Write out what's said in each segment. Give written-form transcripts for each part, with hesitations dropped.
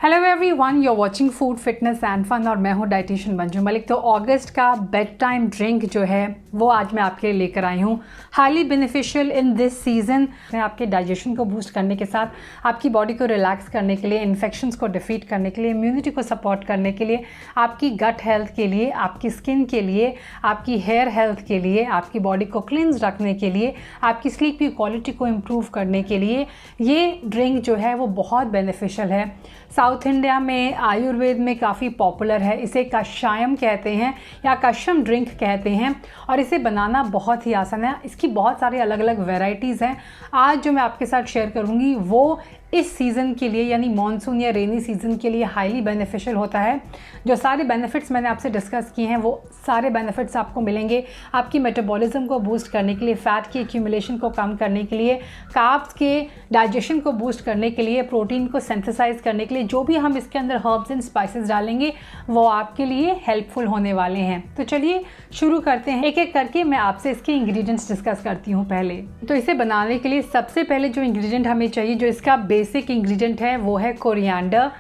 Hello everyone, you are watching food fitness and fun और मैं हूं डाइटिशियन मंजू मलिक। तो अगस्त का बेड टाइम ड्रिंक जो है वो आज मैं आपके लिए लेकर आई हूं। Highly beneficial in this season. मैं आपके डाइजेशन को बूस्ट करने के साथ आपकी बॉडी को रिलैक्स करने के लिए, इन्फेक्शंस को डिफीट करने के लिए, इम्यूनिटी को सपोर्ट करने के लिए, आपकी गट हेल्थ के लिए, आपकी स्किन के लिए, आपकी हेयर हेल्थ के लिए, आपकी बॉडी को क्लींस रखने के लिए, आपकी स्लीप की क्वालिटी को इम्प्रूव करने के लिए ये ड्रिंक जो है वो बहुत बेनिफिशियल है। साउथ इंडिया में आयुर्वेद में काफ़ी पॉपुलर है। इसे कषायम कहते हैं या कषम ड्रिंक कहते हैं और इसे बनाना बहुत ही आसान है। इसकी बहुत सारी अलग अलग वैरायटीज़ हैं। आज जो मैं आपके साथ शेयर करूँगी वो इस सीज़न के लिए यानी मॉनसून या रेनी सीज़न के लिए हाईली बेनिफिशियल होता है। जो सारे बेनिफिट्स मैंने आपसे डिस्कस किए हैं वो सारे बेनिफिट्स आपको मिलेंगे आपकी मेटाबॉलिज्म को बूस्ट करने के लिए, फ़ैट की एक्यूमुलेशन को कम करने के लिए, कार्ब्स के डाइजेशन को बूस्ट करने के लिए, प्रोटीन को सिंथेसाइज करने के लिए। जो भी हम इसके अंदर हर्ब्स एंड स्पाइसेस डालेंगे वो आपके लिए हेल्पफुल होने वाले हैं। तो चलिए शुरू करते हैं। एक एक करके मैं आपसे इसके इंग्रेडिएंट्स डिस्कस करती हूँ। पहले तो इसे बनाने के लिए सबसे पहले जो इंग्रेडिएंट हमें चाहिए, जो इसका बेसिक इंग्रेडिएंट है वो है कोरिएंडर,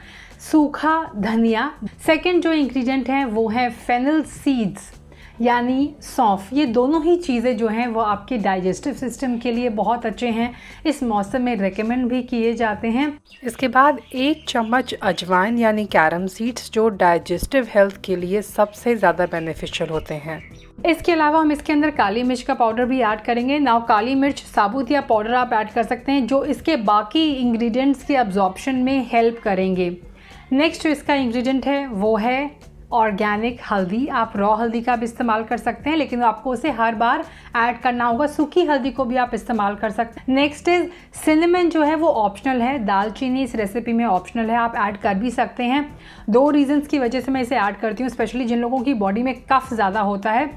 सूखा धनिया। सेकंड जो इंग्रेडिएंट है वो है फेनल सीड्स यानी सौंफ। ये दोनों ही चीज़ें जो हैं वो आपके डाइजेस्टिव सिस्टम के लिए बहुत अच्छे हैं। इस मौसम में रेकमेंड भी किए जाते हैं। इसके बाद 1 चम्मच अजवाइन यानी कैरम सीड्स, जो डाइजेस्टिव हेल्थ के लिए सबसे ज़्यादा बेनिफिशियल होते हैं। इसके अलावा हम इसके अंदर काली मिर्च का पाउडर भी ऐड करेंगे। नाउ काली मिर्च साबुत या पाउडर आप ऐड कर सकते हैं, जो इसके बाकी इंग्रेडिएंट्स के अब्जॉर्प्शन में हेल्प करेंगे। नेक्स्ट जो इसका इंग्रेडिएंट है वो है ऑर्गेनिक हल्दी। आप रॉ हल्दी का भी इस्तेमाल कर सकते हैं, लेकिन आपको उसे हर बार ऐड करना होगा। सूखी हल्दी को भी आप इस्तेमाल कर सकते हैं। नेक्स्ट इज सिनेमन, जो है वो ऑप्शनल है। दालचीनी इस रेसिपी में ऑप्शनल है, आप ऐड कर भी सकते हैं। 2 रीजंस की वजह से मैं इसे ऐड करती हूँ। स्पेशली जिन लोगों की बॉडी में कफ ज़्यादा होता है,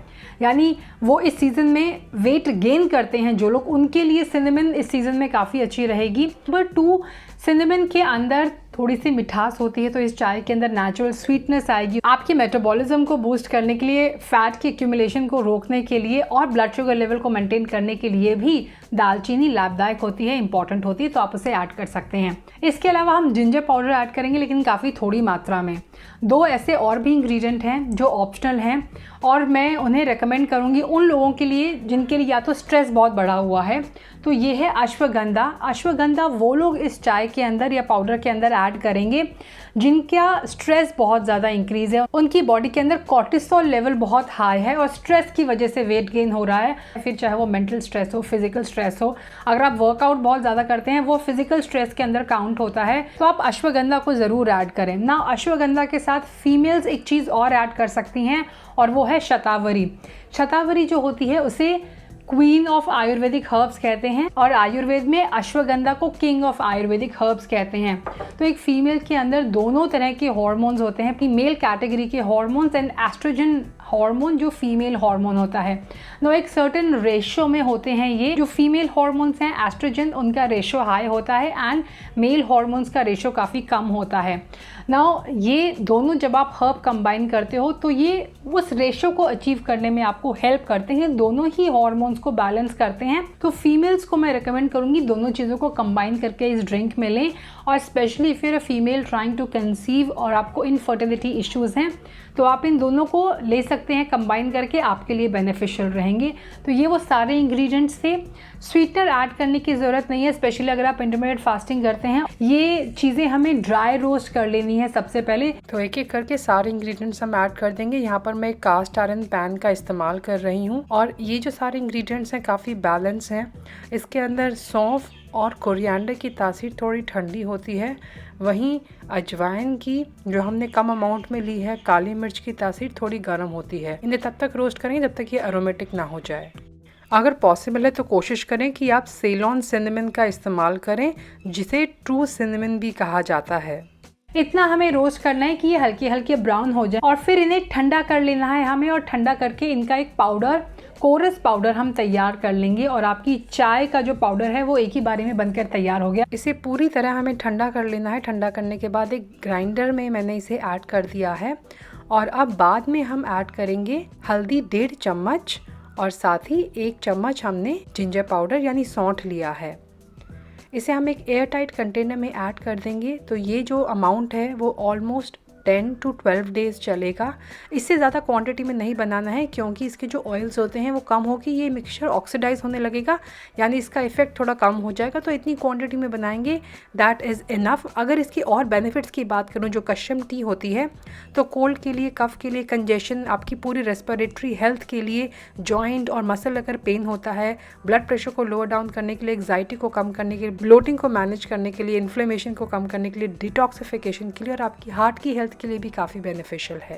यानी वो इस सीज़न में वेट गेन करते हैं जो लोग, उनके लिए सिनेमन इस सीज़न में काफ़ी अच्छी रहेगी। नंबर 2, सिनेमन के अंदर थोड़ी सी मिठास होती है, तो इस चाय के अंदर नेचुरल स्वीटनेस आएगी। आपके मेटाबॉलिज्म को बूस्ट करने के लिए, फैट की एक्यूमुलेशन को रोकने के लिए और ब्लड शुगर लेवल को मेंटेन करने के लिए भी दालचीनी लाभदायक होती है, इंपॉर्टेंट होती है, तो आप उसे ऐड कर सकते हैं। इसके अलावा हम जिंजर पाउडर ऐड करेंगे, लेकिन काफ़ी थोड़ी मात्रा में। 2 ऐसे और भी इंग्रेडिएंट हैं जो ऑप्शनल हैं और मैं उन्हें रेकमेंड करूंगी उन लोगों के लिए जिनके लिए या तो स्ट्रेस बहुत बढ़ा हुआ है। तो ये है अश्वगंधा। अश्वगंधा वो लोग इस चाय के अंदर या पाउडर के अंदर ऐड करेंगे जिनका स्ट्रेस बहुत ज़्यादा इंक्रीज़ है, उनकी बॉडी के अंदर कॉर्टिसोल लेवल बहुत हाई है और स्ट्रेस की वजह से वेट गेन हो रहा है। फिर चाहे वो मेंटल स्ट्रेस हो, फिजिकल स्ट्रेस हो, अगर आप वर्कआउट बहुत ज़्यादा करते हैं वो फिजिकल स्ट्रेस के अंदर काउंट होता है, तो आप अश्वगंधा को ज़रूर ऐड करें ना। अश्वगंधा के साथ फीमेल्स एक चीज़ और ऐड कर सकती हैं और वो है शतावरी। शतावरी जो होती है उसे क्वीन ऑफ आयुर्वेदिक हर्ब्स कहते हैं और आयुर्वेद में अश्वगंधा को किंग ऑफ आयुर्वेदिक हर्ब्स कहते हैं। तो एक फीमेल के अंदर दोनों तरह के हार्मोन्स होते हैं, फीमेल कैटेगरी के हार्मोन्स एंड एस्ट्रोजन हार्मोन जो फीमेल हार्मोन होता है। नो एक सर्टेन रेशियो में होते हैं। ये जो फीमेल हार्मोन्स हैं एस्ट्रोजन, उनका रेशियो हाई होता है एंड मेल हार्मोन्स का रेशियो काफ़ी कम होता है। नाउ ये दोनों जब आप हर्ब कंबाइन करते हो तो ये उस रेशियो को अचीव करने में आपको हेल्प करते हैं, दोनों ही हार्मोन्स को बैलेंस करते हैं। तो फीमेल्स को मैं रिकमेंड करूंगी दोनों चीज़ों को कंबाइन करके इस ड्रिंक में लें। और specially if you're a female trying to conceive और आपको इनफर्टिलिटी इश्यूज़ हैं तो आप इन दोनों को ले सकते हैं, कंबाइन करके आपके लिए बेनिफिशियल रहेंगे। तो ये वो सारे इंग्रेडिएंट्स थे। स्वीटनर ऐड करने की ज़रूरत नहीं है, स्पेशली अगर आप इंटरमीडिएट फास्टिंग करते हैं। ये चीज़ें हमें ड्राई रोस्ट कर लेनी है सबसे पहले। तो एक एक करके सारे इंग्रेडिएंट्स हम ऐड कर देंगे। यहाँ पर मैं कास्ट आयरन पैन का इस्तेमाल कर रही हूँ और ये जो सारे इंग्रेडिएंट्स हैं काफ़ी बैलेंस हैं। इसके अंदर सौंफ और कोरिएंडर की तासीर थोड़ी ठंडी होती है, वहीं अजवाइन की जो हमने कम अमाउंट में ली है, काली मिर्च की तासीर थोड़ी गर्म होती है। इन्हें तब तक रोस्ट करेंगे जब तक ये एरोमेटिक ना हो जाए। अगर पॉसिबल है तो कोशिश करें कि आप सेलोन सिनेमन का इस्तेमाल करें, जिसे ट्रू सिनेमन भी कहा जाता है। इतना हमें रोस्ट करना है कि ये हल्के हल्के ब्राउन हो जाए और फिर इन्हें ठंडा कर लेना है हमें, और ठंडा करके इनका एक पाउडर, कोरस पाउडर हम तैयार कर लेंगे और आपकी चाय का जो पाउडर है वो एक ही बारी में बनकर तैयार हो गया। इसे पूरी तरह हमें ठंडा कर लेना है। ठंडा करने के बाद एक ग्राइंडर में मैंने इसे ऐड कर दिया है और अब बाद में हम ऐड करेंगे हल्दी 1.5 चम्मच और साथ ही 1 चम्मच हमने जिंजर पाउडर यानी सौंठ लिया है। इसे हम एक एयर टाइट कंटेनर में ऐड कर देंगे। तो ये जो अमाउंट है वो ऑलमोस्ट 10 to 12 डेज़ चलेगा। इससे ज़्यादा क्वांटिटी में नहीं बनाना है क्योंकि इसके जो ऑयल्स होते हैं वो कम होगी, ये मिक्सचर ऑक्सीडाइज होने लगेगा, यानी इसका इफेक्ट थोड़ा कम हो जाएगा। तो इतनी क्वांटिटी में बनाएंगे, दैट इज़ इनफ। अगर इसकी और बेनिफिट्स की बात करूँ, जो कश्यम टी होती है, तो कोल्ड के लिए, कफ के लिए, कंजेशन, आपकी पूरी रेस्पिरेटरी हेल्थ के लिए, जॉइंट और मसल अगर पेन होता है, ब्लड प्रेशर को लोअर डाउन करने के लिए, एग्जाइटी को कम करने के लिए, ब्लोटिंग को मैनेज करने के लिए, इन्फ्लेमेशन को कम करने के लिए, डिटॉक्सिफिकेशन के लिए और आपकी हार्ट की हेल्थ के लिए भी काफ़ी बेनिफिशियल है।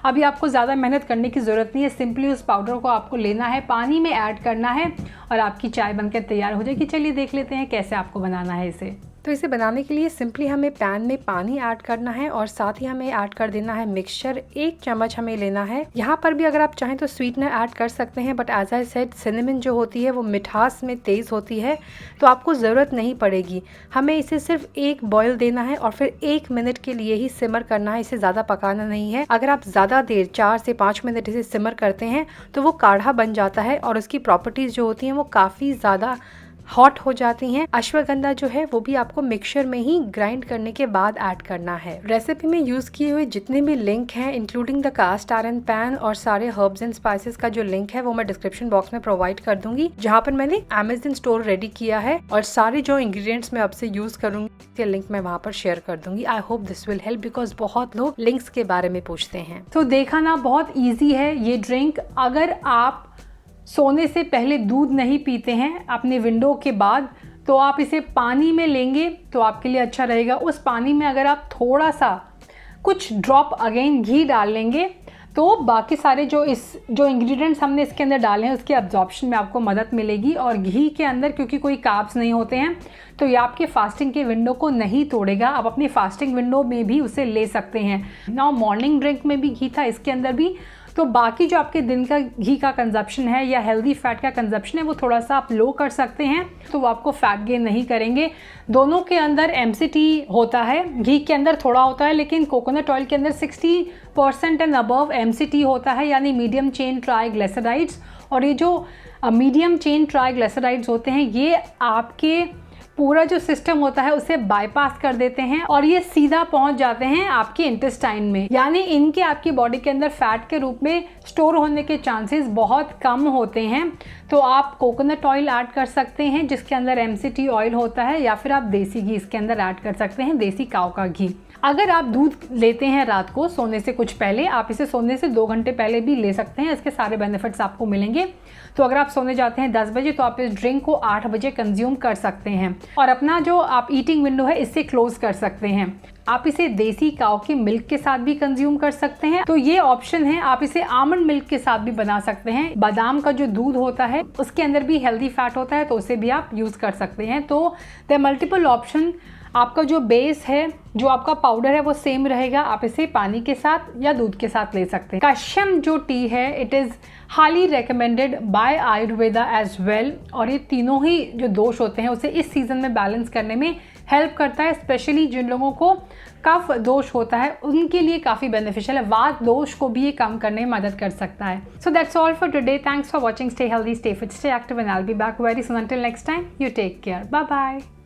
अभी आपको ज़्यादा मेहनत करने की ज़रूरत नहीं है, सिंपली उस पाउडर को आपको लेना है, पानी में ऐड करना है और आपकी चाय बनकर तैयार हो जाएगी। चलिए देख लेते हैं कैसे आपको बनाना है इसे। तो इसे बनाने के लिए सिंपली हमें पैन में पानी ऐड करना है और साथ ही हमें ऐड कर देना है मिक्सचर। 1 चम्मच हमें लेना है। यहाँ पर भी अगर आप चाहें तो स्वीटनर ऐड कर सकते हैं, but as I said cinnamon जो होती है वो मिठास में तेज़ होती है, तो आपको ज़रूरत नहीं पड़ेगी। हमें इसे सिर्फ 1 बॉयल देना है और फिर 1 मिनट के लिए ही सिमर करना है, इसे ज़्यादा पकाना नहीं है। अगर आप ज़्यादा देर 4 से 5 मिनट इसे सिमर करते हैं तो वो काढ़ा बन जाता है और उसकी प्रॉपर्टीज़ जो होती हैं वो काफ़ी ज़्यादा हॉट हो जाती हैं। अश्वगंधा जो है वो भी आपको मिक्सचर में ही ग्राइंड करने के बाद ऐड करना है। रेसिपी में यूज़ किए हुए जितने भी लिंक हैं, including the cast iron pan और सारे हर्ब्स एंड स्पाइसेस का जो लिंक है वो मैं डिस्क्रिप्शन बॉक्स में प्रोवाइड कर दूंगी, जहाँ पर मैंने अमेज़न स्टोर रेडी किया है और सारे जो इंग्रेडिएंट्स मैं आपसे यूज़ करूंगी उसके लिंक मैं वहाँ पर शेयर कर दूंगी। I hope this will help, because बहुत लोग लिंक्स के बारे में पूछते हैं। तो देखा ना, बहुत ईजी है ये ड्रिंक। अगर आप सोने से पहले दूध नहीं पीते हैं अपने विंडो के बाद, तो आप इसे पानी में लेंगे तो आपके लिए अच्छा रहेगा। उस पानी में अगर आप थोड़ा सा कुछ ड्रॉप अगेन घी डाल लेंगे तो बाकी सारे जो इंग्रेडिएंट्स हमने इसके अंदर डाले हैं उसके अब्जॉर्प्शन में आपको मदद मिलेगी। और घी के अंदर क्योंकि कोई कार्ब्स नहीं होते हैं तो ये आपके फास्टिंग के विंडो को नहीं तोड़ेगा। आप अपनी फास्टिंग विंडो में भी उसे ले सकते हैं। नाउ मॉर्निंग ड्रिंक में भी घी था, इसके अंदर भी, तो बाकी जो आपके दिन का घी का कंजप्शन है या हेल्दी फैट का कंजप्शन है वो थोड़ा सा आप लो कर सकते हैं, तो वो आपको फैट गेन नहीं करेंगे। दोनों के अंदर MCT होता है, घी के अंदर थोड़ा होता है, लेकिन कोकोनट ऑयल के अंदर 60% एंड अबव MCT होता है, यानी मीडियम चेन ट्राइग्लिसराइड्स। और ये जो मीडियम चेन ट्राइग्लिसराइड्स होते हैं ये आपके पूरा जो सिस्टम होता है उसे बाईपास कर देते हैं और ये सीधा पहुंच जाते हैं आपके इंटेस्टाइन में, यानी इनके आपकी बॉडी के अंदर फैट के रूप में स्टोर होने के चांसेस बहुत कम होते हैं। तो आप कोकोनट ऑयल ऐड कर सकते हैं जिसके अंदर MCT ऑयल होता है, या फिर आप देसी घी इसके अंदर ऐड कर सकते हैं, देसी काऊ का घी। अगर आप दूध लेते हैं रात को सोने से कुछ पहले, आप इसे सोने से 2 घंटे पहले भी ले सकते हैं, इसके सारे बेनिफिट्स आपको मिलेंगे। तो अगर आप सोने जाते हैं 10 बजे तो आप इस ड्रिंक को 8 बजे कंज्यूम कर सकते हैं और अपना जो आप ईटिंग विंडो है इससे क्लोज कर सकते हैं। आप इसे देसी काऊ के मिल्क के साथ भी कंज्यूम कर सकते हैं, तो ये ऑप्शन है। आप इसे आमंड मिल्क के साथ भी बना सकते हैं। बादाम का जो दूध होता है उसके अंदर भी हेल्दी फैट होता है, तो उसे भी आप यूज कर सकते हैं। तो द मल्टीपल ऑप्शन। आपका जो बेस है, जो आपका पाउडर है वो सेम रहेगा। आप इसे पानी के साथ या दूध के साथ ले सकते हैं। कश्यम जो टी है it is highly recommended by Ayurveda as well, और ये तीनों ही जो दोष होते हैं उसे इस सीजन में बैलेंस करने में हेल्प करता है। स्पेशली जिन लोगों को कफ दोष होता है उनके लिए काफ़ी बेनिफिशियल है। वात दोष को भी ये कम करने में मदद कर सकता है। So that's all for today. Thanks for watching. Stay healthy, stay fit, stay active and I will be back very soon. Until next time, you take care. Bye bye.